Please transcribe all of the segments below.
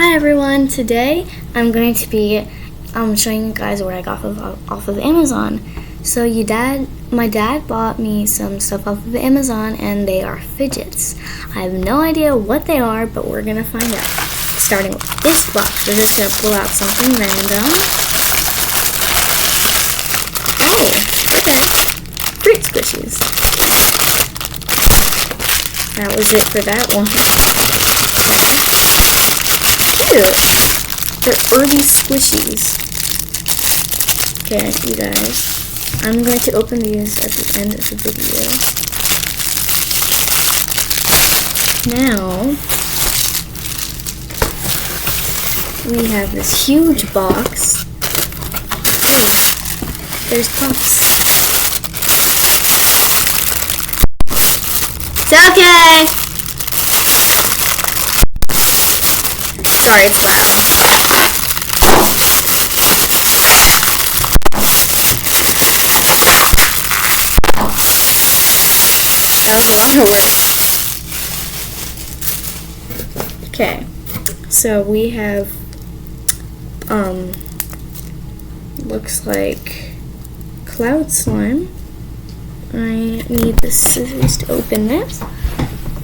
Hi everyone, today I'm going to be showing you guys what I got off of Amazon. So my dad bought me some stuff off of Amazon and they are fidgets. I have no idea what they are, but we're going to find out. Starting with this box, we're just going to pull out something random. Oh, okay. Fruit squishies. That was it for that one. Cute. They're early squishies. Okay, you guys. I'm going to open these at the end of the video. Now, we have this huge box. Oh, there's puffs. It's okay! Sorry, it's loud. That was a lot of work. Okay, so we have, looks like cloud slime. I need the scissors to open this.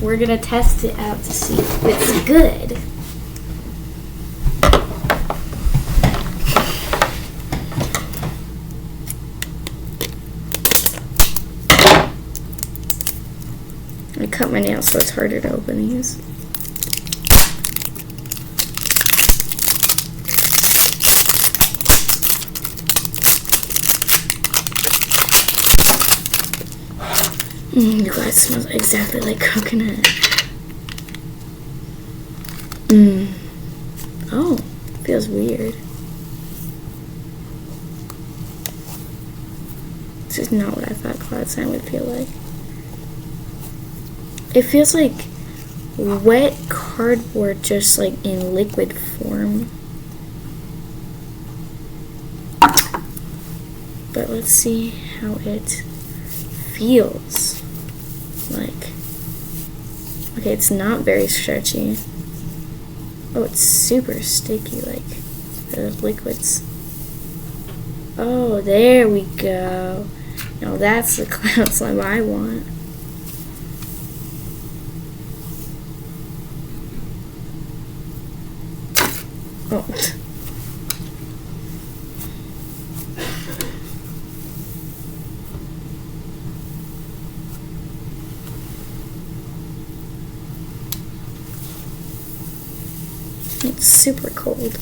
We're gonna test it out to see if it's good. I cut my nails, so it's harder to open these. You guys, it smells exactly like coconut. Oh, feels weird. This is not what I thought cloud slime would feel like. It feels like wet cardboard, just like in liquid form. But let's see how it feels like. Okay, it's not very stretchy. Oh, it's super sticky, like the liquids. Oh, there we go. Now that's the cloud slime I want. Oh. It's super cold.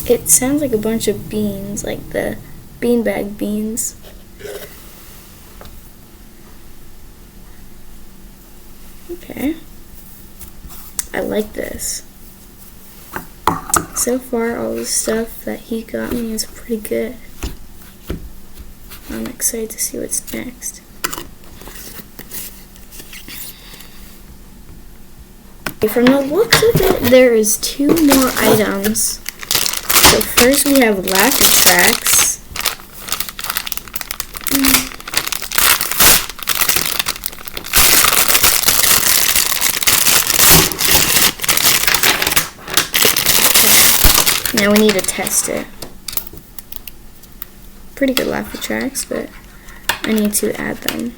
It sounds like a bunch of beans, like the beanbag beans. Okay. I like this. So far, all the stuff that he got me is pretty good. I'm excited to see what's next. From the looks of it, there is 2 more items. So first we have Laffy Tracks. Now we need to test it. Pretty good Laffy Tracks, but I need to add them.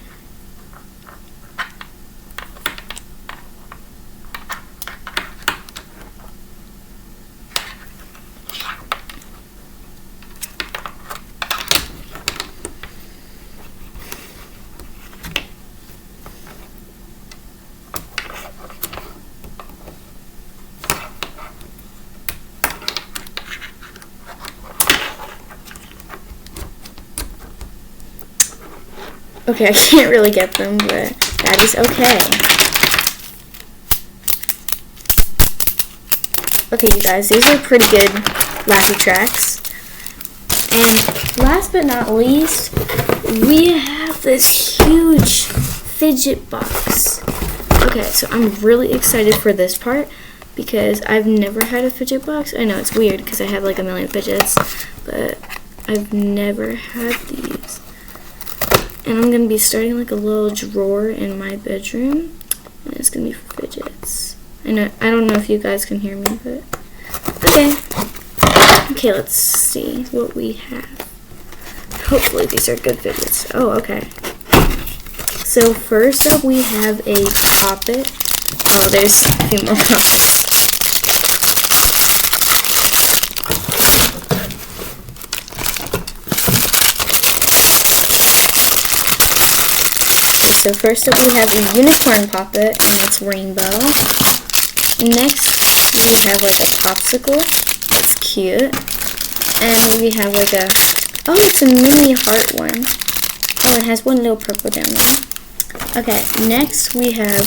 Okay, I can't really get them, but that is okay. Okay, you guys, these are pretty good Laffy Tracks. And last but not least, we have this huge fidget box. Okay, so I'm really excited for this part because I've never had a fidget box. I know it's weird because I have like a million fidgets, but I've never had these. And I'm gonna be starting like a little drawer in my bedroom, and it's gonna be for fidgets. And I don't know if you guys can hear me, but okay. Okay, let's see what we have. Hopefully these are good fidgets. Oh, okay. So first up we have a poppet. Oh, there's a few more poppets. So first up we have a unicorn poppet, and it's rainbow. Next we have like a popsicle. It's cute. And we have like a, oh, it's a mini heart one. Oh, it has one little purple down there. Okay, next we have,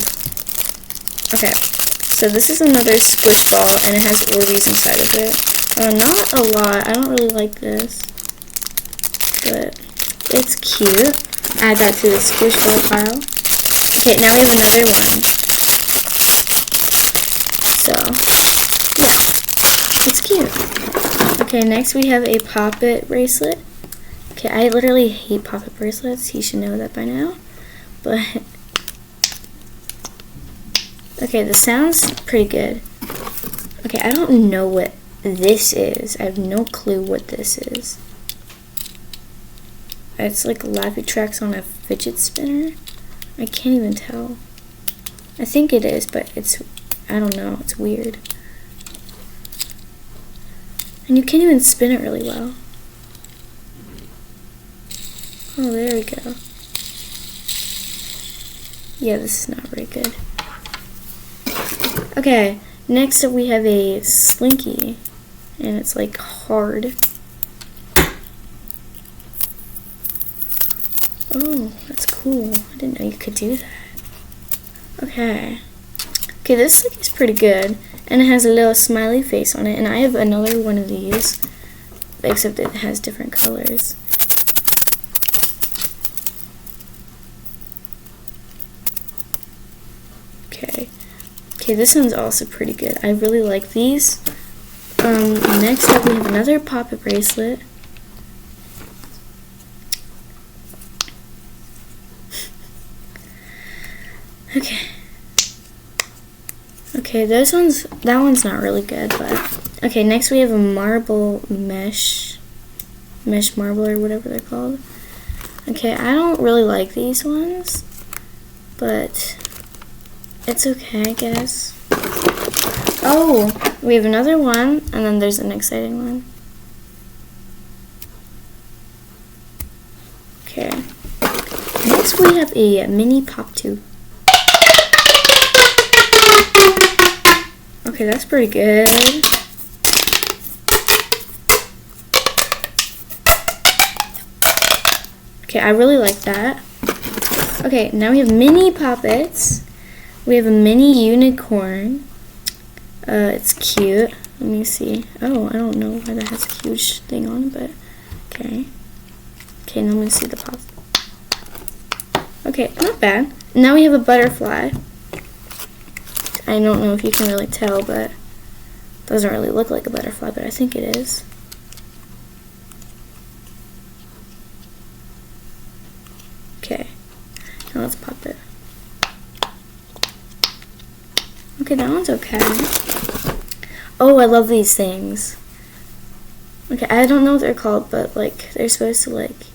okay, so this is another squish ball, and it has Orbeez inside of it. Not a lot. I don't really like this, but it's cute. Add that to the squish ball pile. Okay, now we have another one. So, yeah, it's cute. Okay, next we have a poppet bracelet. Okay, I literally hate poppet bracelets. You should know that by now. But, okay, this sounds pretty good. Okay, I don't know what this is. I have no clue what this is. It's like Laffy Tracks on a fidget spinner. I can't even tell. I think it is, but it's, I don't know, it's weird. And you can't even spin it really well. Oh, there we go. Yeah, this is not very good. Okay, next up we have a Slinky, and it's like hard. Oh, that's cool. I didn't know you could do that. Okay. Okay, this Slinky is pretty good, and it has a little smiley face on it, and I have another one of these, except it has different colors. Okay, this one's also pretty good. I really like these. Next up we have another poppet bracelet. Okay. Okay, that one's not really good, but okay, next we have a marble mesh marble or whatever they're called. Okay, I don't really like these ones, but it's okay, I guess. Oh, we have another one, and then there's an exciting one. Okay. Next we have a mini pop tube. Okay, that's pretty good. Okay, I really like that. Okay, now we have mini poppets. We have a mini unicorn. It's cute. Let me see. Oh, I don't know why that has a huge thing on it, but okay. Okay, now let me see the pop. Okay, not bad. Now we have a butterfly. I don't know if you can really tell, but it doesn't really look like a butterfly, but I think it is. Okay, now let's pop it. Okay, that one's okay. Oh, I love these things. Okay, I don't know what they're called, but like they're supposed to like,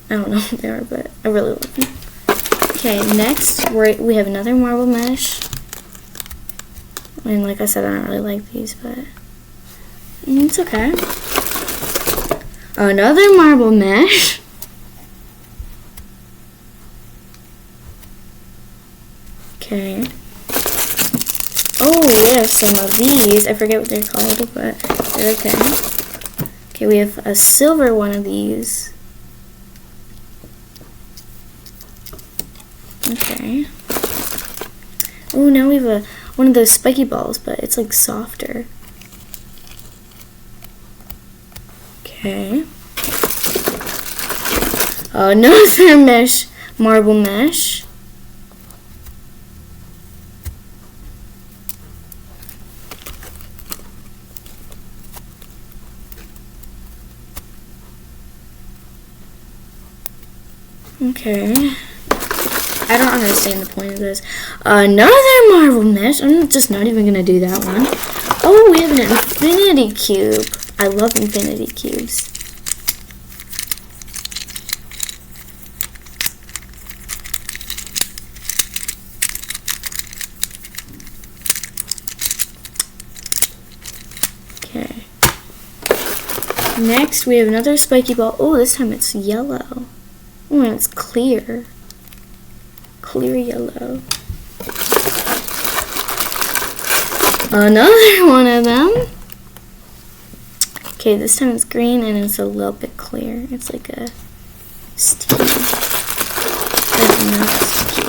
I don't know what they are, but I really love them. Okay, next we have another marble mesh. I mean, like I said, I don't really like these, but it's okay. Another marble mesh. Okay. Oh, we have some of these. I forget what they're called, but they're okay. Okay, we have a silver one of these. Okay. Oh, now we have one of those spiky balls, but it's like softer. Okay. Oh, another mesh, marble mesh. Okay. I don't understand the point of this. Another marble mesh. I'm just not even gonna do that one. Oh, we have an infinity cube. I love infinity cubes. Okay. Next, we have another spiky ball. Oh, this time it's yellow. Oh, and it's clear. Clear yellow. Another one of them. Okay, this time it's green and it's a little bit clear. It's like a steam. That's not sticky.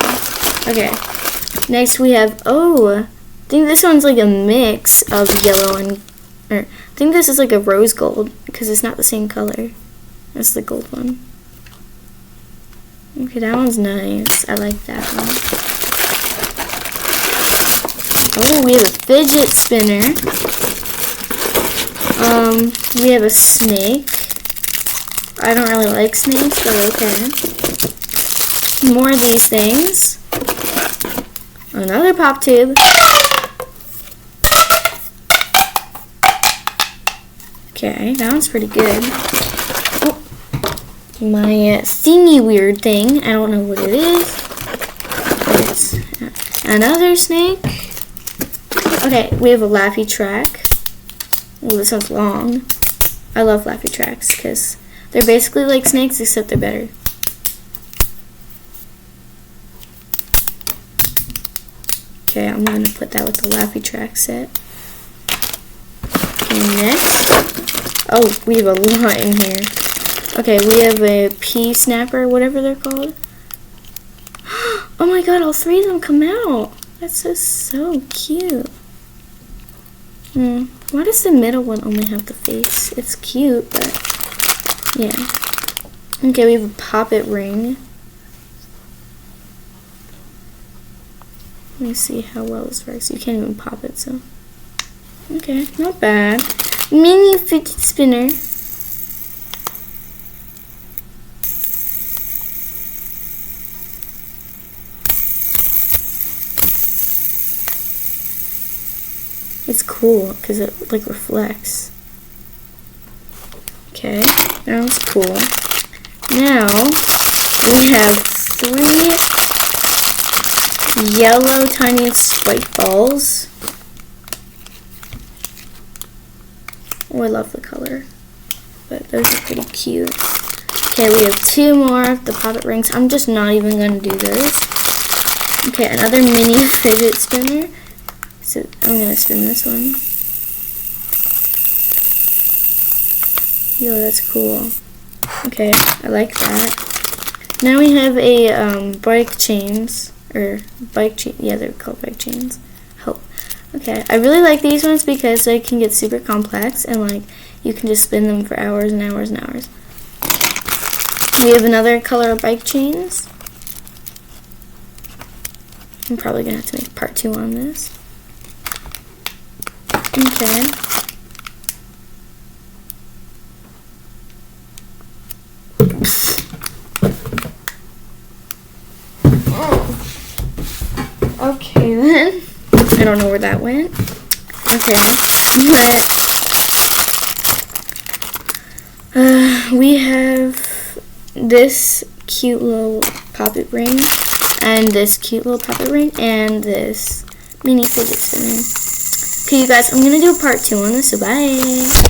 Okay. Next we have, I think this one's like a mix of yellow and, I think this is like a rose gold because it's not the same color as the gold one. Okay, that one's nice. I like that one. Oh, we have a fidget spinner. We have a snake. I don't really like snakes, but okay. More of these things. Another pop tube. Okay, that one's pretty good. Oh, my thingy weird thing. I don't know what it is. But it's another snake. Okay, we have a Laffy track. Well, this one's long. I love Laffy tracks because they're basically like snakes except they're better. Okay, I'm going to put that with the Laffy track set. Okay, next. Oh, we have a lot in here. Okay, we have a pea snapper, whatever they're called. Oh my god, all three of them come out. That's so cute. Why does the middle one only have the face? It's cute, but yeah. Okay, we have a poppet ring. Let me see how well this works. You can't even pop it, so. Okay, not bad. Mini fidget spinner. It's cool because it like reflects. Okay, that was cool. Now we have 3 yellow tiny spike balls. Oh, I love the color, but those are pretty cute. Okay, we have 2 more of the poppet rings. I'm just not even going to do those. Okay, another mini fidget spinner. So I'm going to spin this one. Yo, that's cool. Okay, I like that. Now we have a bike chains, or bike chain, yeah, they're called bike chains. Oh, okay. I really like these ones because they can get super complex and like you can just spin them for hours and hours and hours. We have another color of bike chains. I'm probably gonna have to make part 2 on this. Okay. Okay then. I don't know where that went. Okay. But we have this cute little poppet ring and this cute little poppet ring and this mini fidget spinner. Okay, you guys, I'm going to do a part 2 on this, so bye.